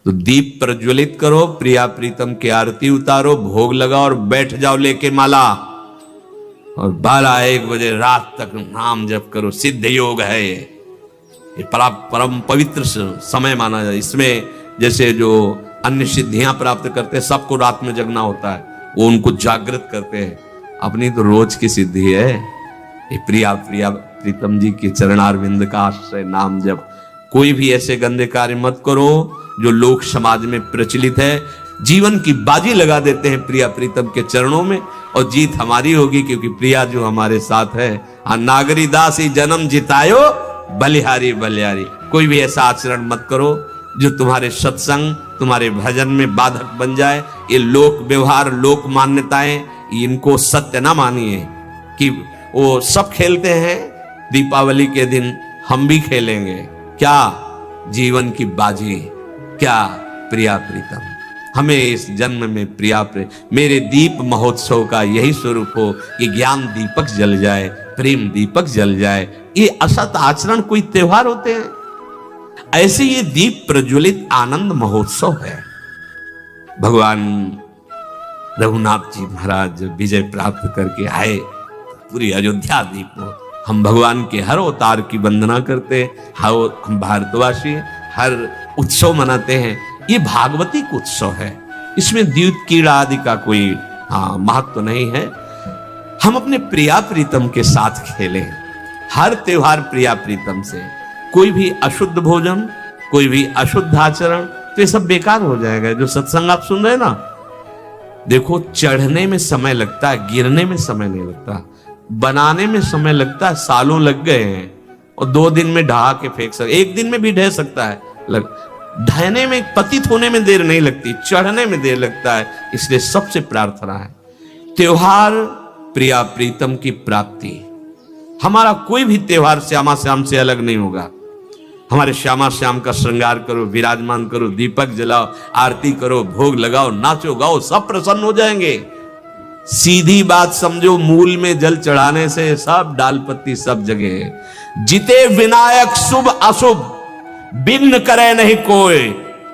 तो दीप प्रज्वलित करो, प्रिया प्रीतम की आरती उतारो, भोग लगाओ और बैठ जाओ लेके माला, और 12-1 बजे रात तक नाम जप करो। सिद्ध योग है ये परम पवित्र समय माना जाए। इसमें जैसे जो अन्य सिद्धियां प्राप्त करते हैं, सबको रात में जगना होता है, वो उनको जागृत करते हैं। अपनी तो रोज की सिद्धि है ये प्रिया प्रीतम जी की चरणारविंद का आश्रय नाम जप। कोई भी ऐसे गंदे कार्य मत करो जो लोक समाज में प्रचलित है। जीवन की बाजी लगा देते हैं प्रिया प्रीतम के चरणों में, और जीत हमारी होगी, क्योंकि प्रिया जो हमारे साथ है। नागरी दास ही जन्म जितायो, बलिहारी बलिहारी। कोई भी ऐसा आचरण मत करो जो तुम्हारे सत्संग, तुम्हारे भजन में बाधक बन जाए। ये लोक व्यवहार, लोक मान्यताएं, इनको सत्य ना मानिए कि वो सब खेलते हैं, दीपावली के दिन हम भी खेलेंगे। क्या जीवन की बाजी, क्या प्रिया प्रीतम। हमें इस जन्म में मेरे दीप महोत्सव का यही स्वरूप हो कि ज्ञान दीपक जल जाए, प्रेम दीपक जल जाए। ये असत आचरण कोई त्योहार होते हैं? ऐसे ये दीप प्रज्वलित आनंद महोत्सव है। भगवान रघुनाथ जी महाराज विजय प्राप्त करके आए, पूरी अयोध्या दीप हो। हम भगवान के हर अवतार की वंदना करते हैं। हम भारतवासी हर उत्सव मनाते हैं। ये भागवतिक उत्सव है, इसमें द्यूत कीड़ा आदि का कोई महत्व नहीं है। हम अपने प्रिया प्रीतम के साथ खेलें। हर त्योहार प्रिया प्रीतम से। कोई भी अशुद्ध भोजन, कोई भी अशुद्ध आचरण, तो ये सब बेकार हो जाएगा। जो सत्संग आप सुन रहे हैं ना, देखो चढ़ने में समय लगता है, गिरने में समय नहीं लगता। बनाने में समय लगता है, सालों लग गए हैं, और 2 दिन में ढहा के फेंक सकते, 1 दिन में भी ढह सकता है। ढहने में, पतित होने में देर नहीं लगती, चढ़ने में देर लगता है। इसलिए सबसे प्रार्थना है, त्योहार प्रिया प्रीतम की प्राप्ति। हमारा कोई भी त्योहार श्यामा श्याम से अलग नहीं होगा। हमारे श्यामा श्याम का श्रृंगार करो, विराजमान करो, दीपक जलाओ, आरती करो, भोग लगाओ, नाचो गाओ, सब प्रसन्न हो जाएंगे। सीधी बात समझो, मूल में जल चढ़ाने से सब डाल पत्ती सब जगह। जिते विनायक शुभ अशुभ विघ्न करे नहीं कोई,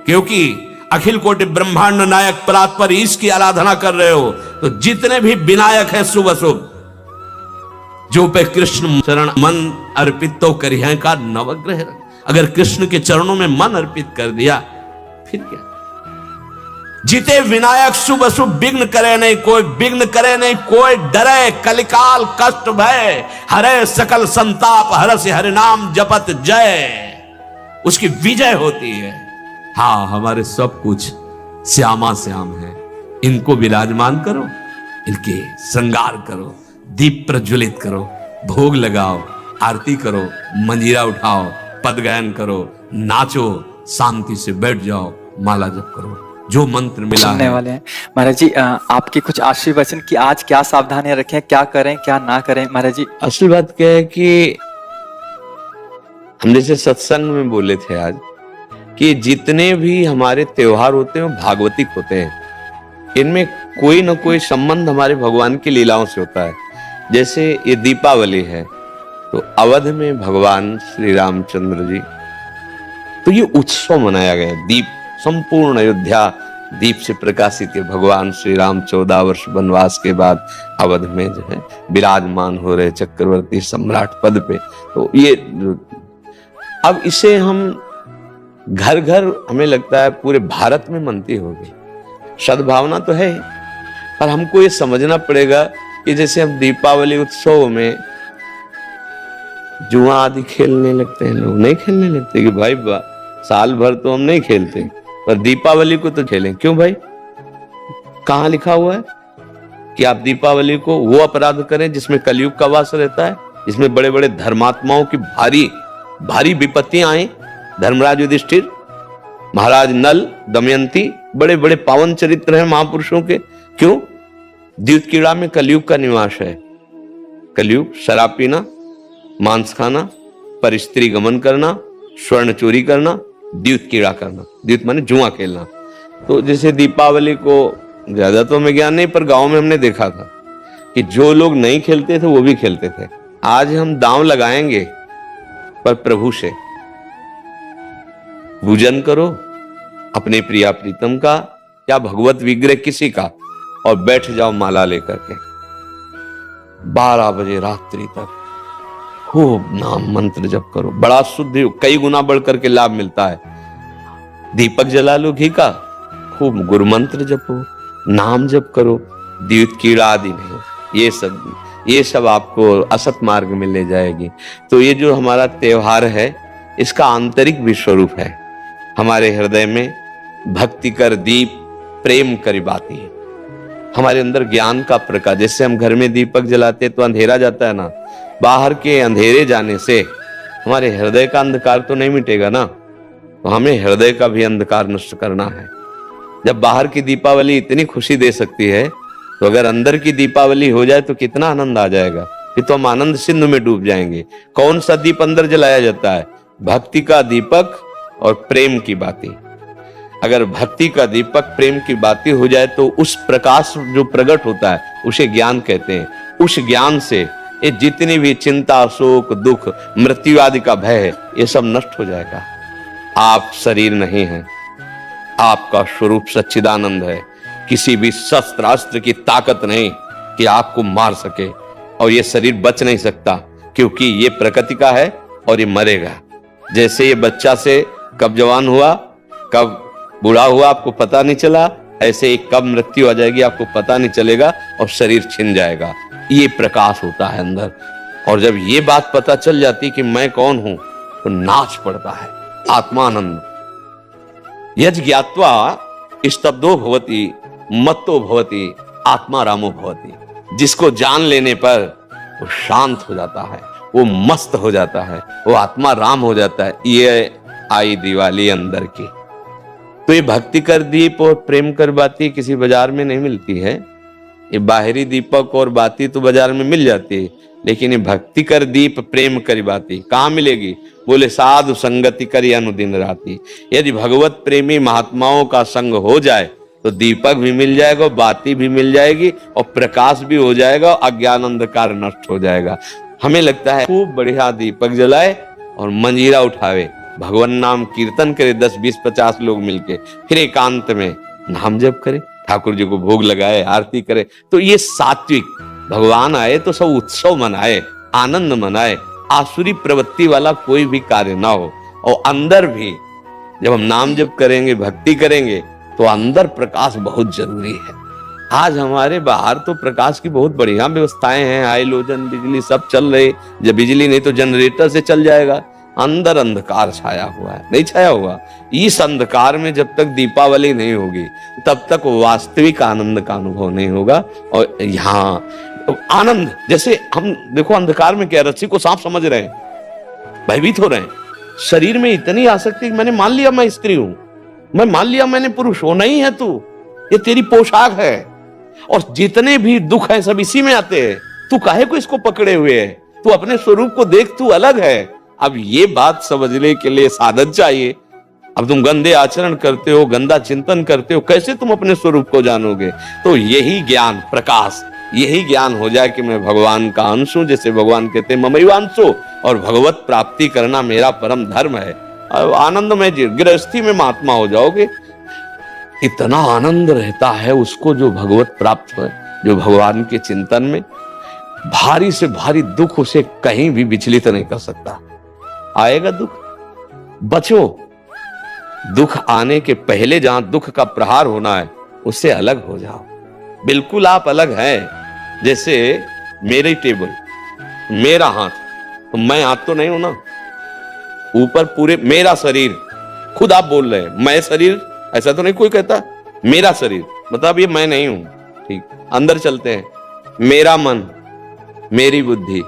क्योंकि अखिल कोटि ब्रह्मांड नायक परात्पर ईश की आराधना कर रहे हो, तो जितने भी विनायक है शुभ अशुभ, जो पे कृष्ण चरण मन अर्पित तो करिए का नवग्रह। अगर कृष्ण के चरणों में मन अर्पित कर दिया, फिर क्या। जिते विनायक शुभ अशुभ विघ्न करे नहीं कोई, विघ्न करे नहीं कोई, डरे कलिकाल कष्ट भय, हरे सकल संताप, हरस हरि नाम जपत जय। उसकी विजय होती है। हाँ, हमारे सब कुछ श्यामा श्याम है। इनको विराजमान करो, इनके श्रृंगार करो, दीप प्रज्वलित करो, भोग लगाओ, आरती करो, मंजीरा उठाओ, पदगायन करो, नाचो, शांति से बैठ जाओ, माला जप करो, जो मंत्र मिला सुनने वाले हैं। महाराज जी, आपके कुछ आशीर्वचन कि आज क्या सावधानियां रखें, क्या करें क्या ना करें महाराज जी? असल बात क्या है कि हम जैसे सत्संग में बोले थे आज कि जितने भी हमारे त्योहार होते हैं वो भागवतिक होते हैं। इनमें कोई ना कोई संबंध हमारे भगवान की लीलाओं से होता है। जैसे ये दीपावली है, तो अवध में भगवान श्री रामचंद्र जी, तो ये उत्सव मनाया गया। दीप, संपूर्ण अयोध्या दीप से प्रकाशित है। भगवान श्री राम 14 वर्ष वनवास के बाद अवध में जो है विराजमान हो रहे चक्रवर्ती सम्राट पद पे। तो ये अब इसे हम घर घर, हमें लगता है पूरे भारत में मनती होगी। सद्भावना तो है, पर हमको ये समझना पड़ेगा कि जैसे हम दीपावली उत्सव में जुआ आदि खेलने लगते हैं, लोग नहीं खेलने लगते कि भाई साल भर तो हम नहीं खेलते, पर दीपावली को तो खेलें। क्यों भाई? कहां लिखा हुआ है कि आप दीपावली को वो अपराध करें जिसमें कलयुग का वास रहता है, जिसमें बड़े बड़े धर्मात्माओं की भारी भारी विपत्तियां आई। धर्मराज युधिष्ठिर, महाराज नल, दमयंती, बड़े बड़े पावन चरित्र हैं महापुरुषों के। क्यों? द्यूत कीड़ा में कलयुग का निवास है। कलयुग शराब पीना, मांस खाना, पर स्त्री गमन करना, स्वर्ण चोरी करना, द्यूत कीड़ा करना। द्यूत माने जुआ खेलना। तो जैसे दीपावली को ज्यादा तो हमें ज्ञान नहीं, पर गांव में हमने देखा था कि जो लोग नहीं खेलते थे वो भी खेलते थे। आज हम दांव लगाएंगे, पर प्रभु से पूजन करो, अपने प्रिया प्रीतम का या भगवत विग्रह किसी का, और बैठ जाओ माला लेकर के। 12 बजे रात्रि तक खूब नाम मंत्र जप करो, बड़ा शुद्ध कई गुना बढ़ करके लाभ मिलता है। दीपक जला लो घी का, खूब गुरु मंत्र जपो, नाम जप करो, द्यूत कीड़ा आदि नहीं, ये सब आपको असत मार्ग में ले जाएगी। तो ये जो हमारा त्योहार है इसका आंतरिक भी स्वरूप है। हमारे हृदय में भक्ति कर दीप प्रेम करी बाती है, हमारे अंदर ज्ञान का प्रकाश। जैसे हम घर में दीपक जलाते तो अंधेरा जाता है ना, बाहर के अंधेरे जाने से हमारे हृदय का अंधकार तो नहीं मिटेगा ना, तो हमें हृदय का भी अंधकार नष्ट करना है। जब बाहर की दीपावली इतनी खुशी दे सकती है, तो अगर अंदर की दीपावली हो जाए तो कितना आनंद आ जाएगा। फिर तो हम आनंद सिंधु में डूब जाएंगे। कौन सा दीप अंदर जलाया जाता है? भक्ति का दीपक और प्रेम की बाती। अगर भक्ति का दीपक प्रेम की बाती हो जाए तो उस प्रकाश जो प्रकट होता है उसे ज्ञान कहते हैं। उस ज्ञान से ये जितनी भी चिंता, शोक, दुख, मृत्यु आदि का भय है, ये सब नष्ट हो जाएगा। आप शरीर नहीं हैं, आपका स्वरूप सच्चिदानंद है। किसी भी शस्त्रास्त्र की ताकत नहीं कि आपको मार सके, और ये शरीर बच नहीं सकता, क्योंकि ये प्रकृति का है और ये मरेगा। जैसे ये बच्चा से कब जवान हुआ, कब बूढ़ा हुआ आपको पता नहीं चला, ऐसे ही कब मृत्यु आ जाएगी आपको पता नहीं चलेगा और शरीर छिन जाएगा। ये प्रकाश होता है अंदर। और जब ये बात पता चल जाती कि मैं कौन हूं, तो नाच पड़ता है आत्मानंद। यज ज्ञात्वा स्तब्धो भवति मत्तो भवति आत्मा रामो भवति। जिसको जान लेने पर वो शांत हो जाता है, वो मस्त हो जाता है, वो आत्मा राम हो जाता है। ये आई दिवाली अंदर की। तो ये भक्ति कर दीप और प्रेम कर बाती किसी बाजार में नहीं मिलती है। ये बाहरी दीपक और बाती तो बाजार में मिल जाती है, लेकिन ये भक्ति कर दीप प्रेम कर बाती कहाँ मिलेगी? बोले साधु संगति करी अनुदिन राती। यदि भगवत प्रेमी महात्माओं का संग हो जाए तो दीपक भी मिल जाएगा, बाती भी मिल जाएगी, और प्रकाश भी हो जाएगा, अज्ञान अंधकार नष्ट हो जाएगा। हमें लगता है खूब बढ़िया दीपक जलाए और मंजीरा उठावे, भगवान नाम कीर्तन करे 10, 20, 50 लोग मिलके, फिर एकांत में नाम जप करे, ठाकुर जी को भोग लगाए, आरती करे। तो ये सात्विक, भगवान आए तो सब उत्सव मनाए, आनंद मनाए, आसुरी प्रवृत्ति वाला कोई भी कार्य ना हो। और अंदर भी जब हम नाम जप करेंगे, भक्ति करेंगे, तो अंदर प्रकाश बहुत जरूरी है। आज हमारे बाहर तो प्रकाश की बहुत बढ़िया व्यवस्थाएं हैं, हाइलोजन बिजली सब चल रहे। जब बिजली नहीं तो जनरेटर से चल जाएगा। अंदर अंधकार छाया हुआ है, नहीं छाया हुआ। इस अंधकार में जब तक दीपावली नहीं होगी तब तक वास्तविक आनंद का अनुभव नहीं होगा। और यहाँ आनंद, जैसे हम देखो अंधकार में क्या, रस्सी को सांप समझ रहे हैं, भयभीत हो रहे हैं। शरीर में इतनी आसक्ति, मैंने मान लिया मैं स्त्री हूं, मैं मान लिया मैंने पुरुष हो। नहीं है तू, ये तेरी पोशाक है, और जितने भी दुख हैं सब इसी में आते हैं। तू काहे को इसको पकड़े हुए है? तू अपने स्वरूप को देख, तू अलग है। अब ये बात समझने के लिए साधन चाहिए। अब तुम गंदे आचरण करते हो, गंदा चिंतन करते हो, कैसे तुम अपने स्वरूप को जानोगे? तो यही ज्ञान प्रकाश, यही ज्ञान हो जाए कि मैं भगवान का अंश हूं। जैसे भगवान कहते हैं ममैवांशो, और भगवत प्राप्ति करना मेरा परम धर्म है। और आनंद में गृहस्थी में महात्मा हो जाओगे। इतना आनंद रहता है उसको जो भगवत प्राप्त है, जो भगवान के चिंतन में। भारी से भारी दुख उसे कहीं भी विचलित नहीं कर सकता। आएगा दुख, बचो। दुख आने के पहले जहां दुख का प्रहार होना है उससे अलग हो जाओ। बिल्कुल आप अलग हैं। जैसे मेरी टेबल, मेरा हाथ, तो मैं हाथ तो नहीं हूं ना, ऊपर पूरे मेरा शरीर। खुद आप बोल रहे हैं मैं शरीर, ऐसा तो नहीं कोई कहता। मेरा शरीर मतलब ये मैं नहीं हूं। ठीक, अंदर चलते हैं। मेरा मन, मेरी बुद्धि,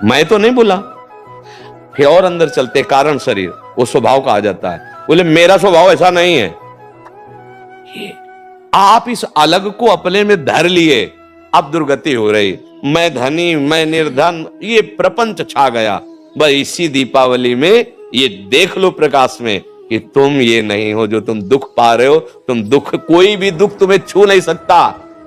मैं तो नहीं बोला। फिर और अंदर चलते, कारण शरीर, वो स्वभाव कहा जाता है। बोले मेरा स्वभाव ऐसा नहीं है। आप इस अलग को अपने में धर लिए, अब दुर्गति हो रही। मैं धनी, मैं निर्धन, ये प्रपंच छा गया। बस इसी दीपावली में ये देख लो प्रकाश में कि तुम ये नहीं हो जो तुम दुख पा रहे हो। तुम दुख, कोई भी दुख तुम्हें छू नहीं सकता।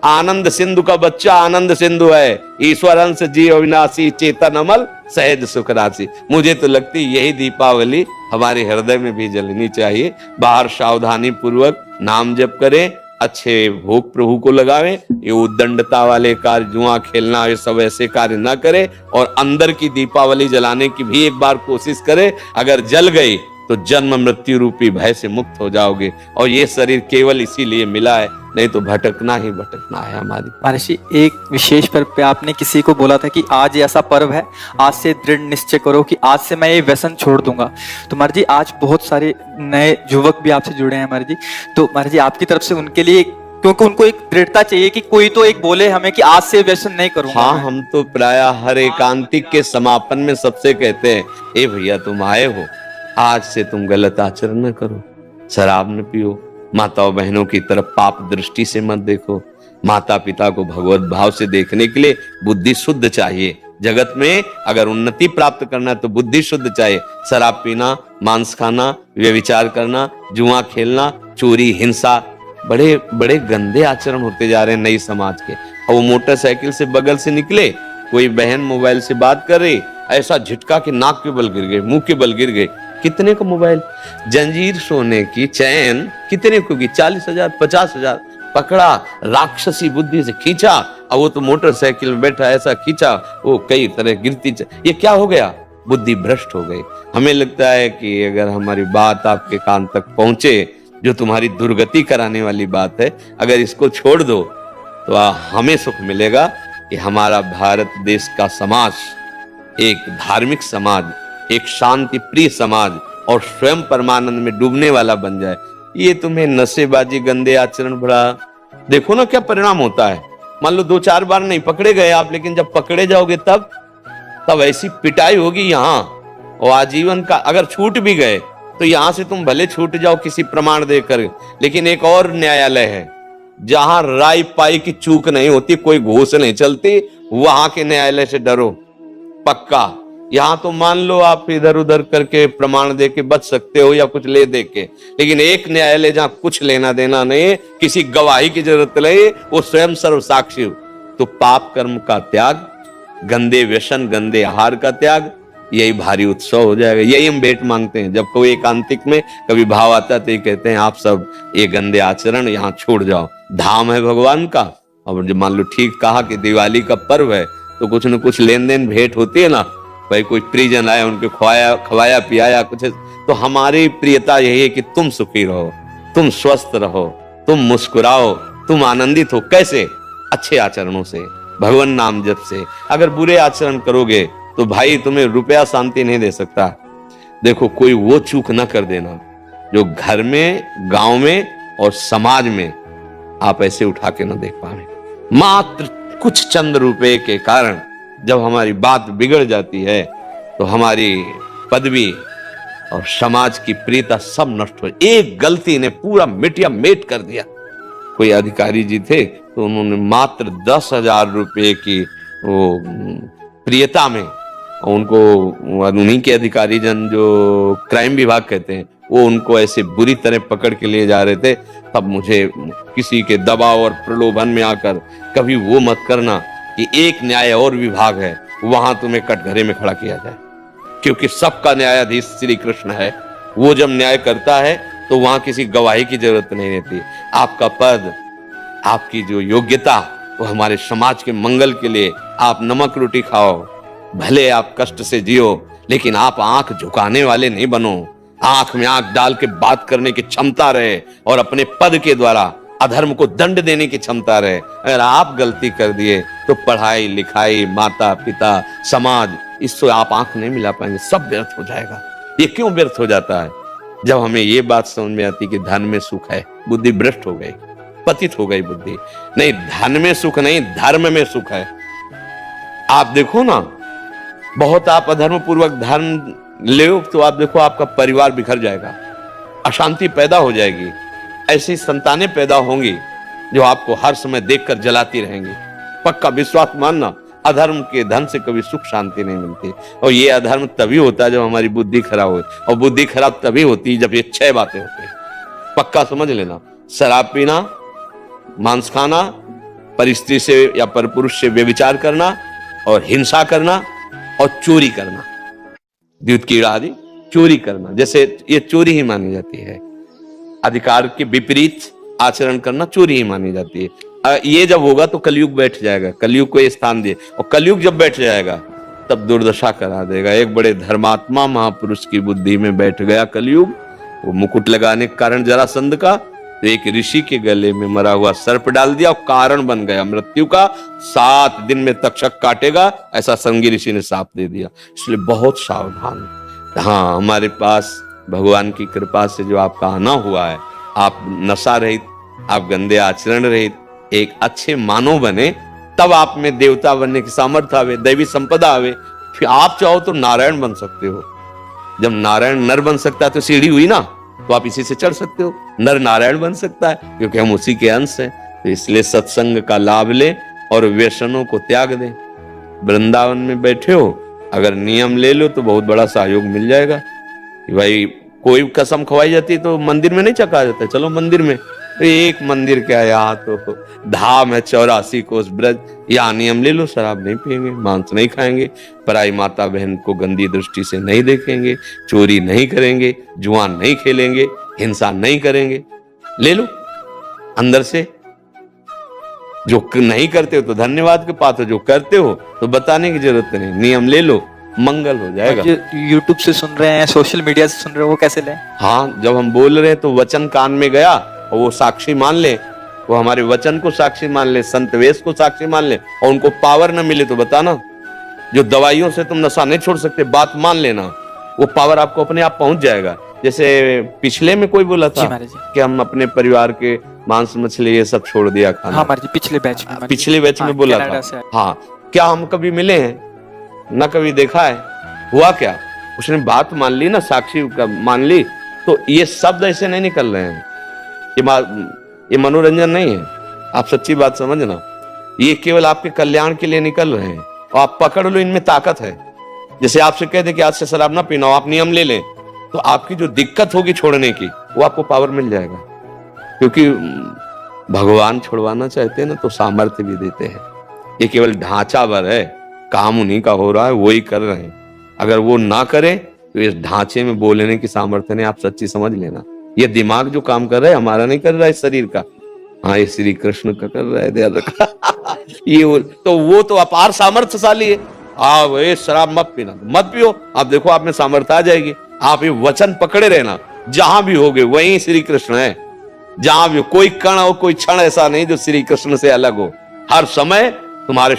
आनंद सिंधु का बच्चा आनंद सिंधु है। ईश्वर अंश जीव अविनाशी चेतन अमल सहज सुख राशि। मुझे तो लगती यही दीपावली हमारे हृदय में भी जलनी चाहिए। बाहर सावधानी पूर्वक नाम जप करें, अच्छे भोग प्रभु को लगावें, ये उद्दंडता वाले कार्य, जुआ खेलना, ये सब ऐसे कार्य ना करें। और अंदर की दीपावली जलाने की भी एक बार कोशिश करें। अगर जल गई तो जन्म मृत्यु रूपी भय से मुक्त हो जाओगे। और ये शरीर केवल इसीलिए मिला है, नहीं तो भटकना ही भटकना है हमारी। महर्षि, एक विशेष पर्व पे आपने किसी को बोला था कि आज ऐसा पर्व है, आज से दृढ़ निश्चय करो कि आज से मैं ये व्यसन छोड़ दूंगा। तो महर्षि जी, आज बहुत सारे नए युवक भी आपसे जुड़े हैं महर्षि जी, तो महर्षि जी आपकी तरफ से उनके लिए, क्योंकि उनको एक दृढ़ता चाहिए कि कोई तो एक बोले हमें कि आज से व्यसन नहीं करूंगा। हाँ, हम तो प्राय हर एकांतिक के समापन में सबसे कहते हैं, ए भैया तुम आए हो, आज से तुम गलत आचरण न करो, शराब न पियो, माताओं बहनों की तरफ पाप दृष्टि से मत देखो। माता पिता को भगवत भाव से देखने के लिए बुद्धि शुद्ध चाहिए। जगत में अगर उन्नति प्राप्त करना है तो बुद्धि शुद्ध चाहिए। शराब पीना, मांस खाना, व्यभिचार करना, जुआ खेलना, चोरी, हिंसा, बड़े बड़े गंदे आचरण होते जा रहे हैं नई समाज के। और वो मोटरसाइकिल से बगल से निकले, कोई बहन मोबाइल से बात कर रही, ऐसा झटका कि नाक के बल गिर गए, मुंह के बल गिर गए। कितने का मोबाइल, जंजीर सोने की, चैन कितने को की, 40,000 50,000, पकड़ा, राक्षसी बुद्धि से खींचा, और वो तो मोटरसाइकिल में बैठा ऐसा खींचा, वो कई तरह गिरती। ये क्या हो गया? बुद्धि भ्रष्ट हो गई। हमें लगता है कि अगर हमारी बात आपके कान तक पहुंचे, जो तुम्हारी दुर्गति कराने वाली बात है, अगर इसको छोड़ दो तो हमें सुख मिलेगा कि हमारा भारत देश का समाज एक धार्मिक समाज, एक शांति प्रिय समाज और स्वयं परमानंद में डूबने वाला बन जाए। ये तुम्हें नशेबाजी, गंदे आचरण, बड़ा देखो ना क्या परिणाम होता है। मान लो 2-4 बार नहीं पकड़े गए आप, लेकिन जब पकड़े जाओगे तब ऐसी पिटाई होगी यहाँ, और आजीवन का। अगर छूट भी गए तो यहां से तुम भले छूट जाओ किसी प्रमाण देकर, लेकिन एक और न्यायालय है जहां राय पाई की चूक नहीं होती, कोई घूस नहीं चलती, वहां के न्यायालय से डरो पक्का। यहां तो मान लो आप इधर उधर करके प्रमाण दे के बच सकते हो या कुछ ले दे के, लेकिन एक न्यायालय जहां कुछ लेना देना नहीं, किसी गवाही की जरूरत नहीं, वो स्वयं सर्व साक्षी। तो पाप कर्म का त्याग, गंदे व्यसन, गंदे आहार का त्याग, यही भारी उत्सव हो जाएगा। यही हम भेंट मांगते हैं। जब कोई एकांतिक में कभी भाव आता है तो ये कहते हैं आप सब ये गंदे आचरण यहाँ छोड़ जाओ, धाम है भगवान का। और जब मान लो ठीक कहा कि दिवाली का पर्व है तो कुछ न कुछ लेन देन भेंट होती है ना, भाई कोई प्रियजन आए, उनके खवाया पियाया कुछ, तो हमारी प्रियता यही है कि तुम सुखी रहो, तुम स्वस्थ रहो, तुम मुस्कुराओ, तुम आनंदित हो। कैसे? अच्छे आचरणों से, भगवान नाम जप से। अगर बुरे आचरण करोगे तो भाई तुम्हें रुपया शांति नहीं दे सकता। देखो, कोई वो चूक ना कर देना जो घर में, गांव में और समाज में आप ऐसे उठा के ना देख पाए। मात्र कुछ चंद रुपए के कारण जब हमारी बात बिगड़ जाती है तो हमारी पदवी और समाज की प्रियता सब नष्ट हो। एक गलती ने पूरा मिटिया मेट कर दिया। कोई अधिकारी जी थे तो उन्होंने मात्र 10,000 रुपए की वो प्रियता में, उनको उन्हीं के अधिकारी जन जो क्राइम विभाग कहते हैं, वो उनको ऐसे बुरी तरह पकड़ के ले जा रहे थे। तब मुझे किसी के दबाव और प्रलोभन में आकर, कभी वो मत करना कि एक न्याय और विभाग है, वहां तुम्हें कटघरे में खड़ा किया जाए, क्योंकि सबका न्यायाधीश श्री कृष्ण है। वो जब न्याय करता है तो वहां किसी गवाही की जरूरत नहीं रहती। आपका पद, आपकी जो योग्यता, वो हमारे समाज के मंगल के लिए। आप नमक रोटी खाओ, भले आप कष्ट से जियो, लेकिन आप आंख झुकाने वाले नहीं बनो। आंख में आंख डाल के बात करने की क्षमता रहे और अपने पद के द्वारा अधर्म को दंड देने की क्षमता रहे। अगर आप गलती कर दिए तो पढ़ाई लिखाई, माता पिता, समाज, इससे आप आंख नहीं मिला पाएंगे, सब व्यर्थ हो जाएगा। ये क्यों व्यर्थ हो जाता है? जब हमें ये बात समझ में आती कि धन में सुख है, बुद्धि भ्रष्ट हो गई, पतित हो गई बुद्धि। नहीं, धन में सुख नहीं, धर्म में सुख है। आप देखो ना, बहुत आप अधर्म पूर्वक धर्म ले तो आप देखो आपका परिवार बिखर जाएगा, अशांति पैदा हो जाएगी। ऐसी संतानें पैदा होंगी जो आपको हर समय देखकर जलाती रहेंगी। पक्का विश्वास मानना, अधर्म के धन से कभी सुख शांति नहीं मिलती। और ये अधर्म तभी होता है जब हमारी बुद्धि खराब हो, और बुद्धि खराब तभी होती है जब ये 6 बातें होती है। पक्का समझ लेना, शराब पीना, मांस खाना, परिस्त्री से या परपुरुष से व्यभिचार करना और हिंसा करना और चोरी करना, द्यूत कीड़ा आदि चोरी करना, जैसे ये चोरी ही मानी जाती है। अधिकार के विपरीत आचरण करना चोरी ही मानी जाती है। ये जब होगा तो कलयुग बैठ जाएगा, कलयुग को ये स्थान दिए, और कलयुग जब बैठ जाएगा तब दुर्दशा करा देगा। एक बड़े धर्मात्मा महापुरुष की बुद्धि में बैठ गया कलयुग, वो मुकुट लगाने के कारण जरासंध का, तो एक ऋषि के गले में मरा हुआ सर्प डाल दिया और कारण बन गया मृत्यु का। 7 दिन में तक्षक काटेगा, ऐसा संगी ऋषि ने शाप दे दिया। इसलिए बहुत सावधान। हाँ, हमारे पास भगवान की कृपा से जो आपका आना हुआ है, आप नशा रहित, आप गंदे आचरण रहित एक अच्छे मानव बने, तब आप में देवता बनने की सामर्थ्य आवे, दैवी संपदा आवे। फिर आप चाहो तो नारायण बन सकते हो। जब नारायण नर बन सकता है तो सीढ़ी हुई ना, तो आप इसी से चढ़ सकते हो। नर नारायण बन सकता है क्योंकि हम उसी के अंश हैं। तो इसलिए सत्संग का लाभ ले और व्यसनों को त्याग दे। वृंदावन में बैठे हो, अगर नियम ले लो तो बहुत बड़ा सहयोग मिल जाएगा। कि भाई कोई कसम खवाई जाती तो मंदिर में नहीं चखा जाता, चलो मंदिर में। तो एक मंदिर क्या, यहाँ तो धाम है 84 कोस ब्रज, यहाँ नियम ले लो, शराब नहीं पिएंगे, मांस नहीं खाएंगे, पराई माता बहन को गंदी दृष्टि से नहीं देखेंगे, चोरी नहीं करेंगे, जुआ नहीं खेलेंगे, हिंसा नहीं करेंगे। ले लो अंदर से। जो नहीं करते हो तो धन्यवाद के पात्र, जो करते हो तो बताने की जरूरत नहीं, नियम ले लो, मंगल हो जाएगा। जो यूट्यूब से सुन रहे हैं, सोशल मीडिया से सुन रहे हो, वो कैसे लें? हाँ, जब हम बोल रहे हैं तो वचन कान में गया और वो साक्षी मान ले, वो हमारे वचन को साक्षी मान ले, संत वेश को साक्षी मान ले, और उनको पावर न मिले तो बताना। जो दवाइयों से तुम नशा नहीं छोड़ सकते, बात मान लेना, वो पावर आपको अपने आप पहुंच जाएगा। जैसे पिछले में कोई बोला था कि हम अपने परिवार के मांस मछली ये सब छोड़ दिया खाना। हाँ जी, पिछले बैच में बोला था। हाँ, क्या हम कभी मिले हैं? न कभी देखा है। हुआ क्या, उसने बात मान ली ना, साक्षी का मान ली, तो ये शब्द ऐसे नहीं निकल रहे हैं। ये मनोरंजन नहीं है, आप सच्ची बात समझना। ये केवल आपके कल्याण के लिए निकल रहे हैं, और आप पकड़ लो, इनमें ताकत है। जैसे आपसे कह दे कि आज से शराब ना पीना, आप नियम ले लें, तो आपकी जो दिक्कत होगी छोड़ने की, वो आपको पावर मिल जाएगा। क्योंकि भगवान छुड़वाना चाहते हैं ना तो सामर्थ्य भी देते हैं। ये केवल ढांचा भर है, काम उन्हीं का हो रहा है, वो ही कर रहे हैं। अगर वो ना करें तो इस ढांचे में बोलने की सामर्थ्य नहीं, आप सच्ची समझ लेना। ये दिमाग जो काम कर रहा है हमारा नहीं कर रहा है, शरीर का। हाँ, ये श्री कृष्ण का कर रहा है, ध्यान रखा। वो तो अपार सामर्थ्यशाली है। आप ये शराब मत पीना, मत पियो, आप देखो आप में सामर्थ्य आ जाएगी। आप ये वचन पकड़े रहना, जहां भी होगे वहीं श्री कृष्ण है। जहां भी कोई कण और कोई क्षण ऐसा नहीं जो श्री कृष्ण से अलग हो। हर समय तुम्हारे